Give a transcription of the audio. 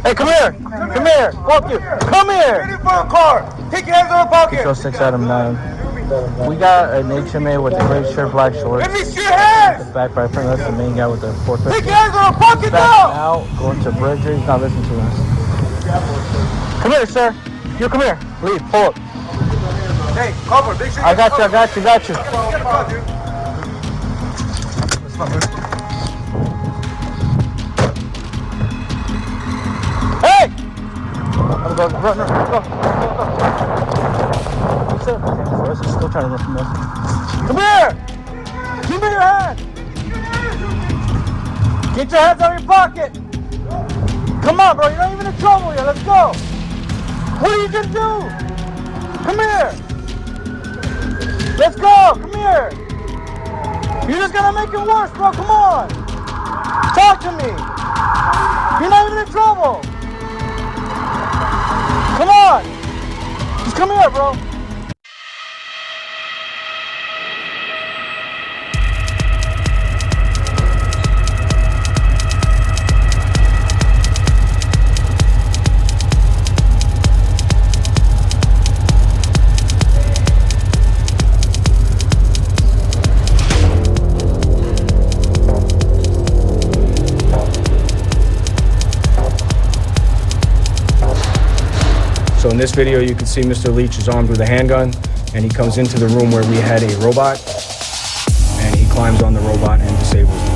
Hey, come here. Come here. Fuck you. Come here. Get in front of the car. Take your hands out of the pocket. Control 6 out of 9. We got an HMA with the gray shirt, black shorts. Let me see your hands. The back right front, that's the main guy with the 450. Take your hands out of the pocket Back now. out, going to Bridger. He's not listening to us. Come here, sir. You come here. Leave. Pull up. Hey, cover. Make sure I got you. I got you. Got you. Get in front, dude. Hey! Go, run, run, go. He's still trying to run from us. Come here! Give me your hand! Get your hands out of your pocket! Come on, bro, you're not even in trouble yet. Let's go! What are you gonna do? Come here! Let's go! Come here! You're just gonna make it worse, bro. Come on! Talk to me! You're not even in trouble! Come on! Just come here, bro! So in this video, you can see Mr. Leach is armed with a handgun, and he comes into the room where we had a robot, and he climbs on the robot and disables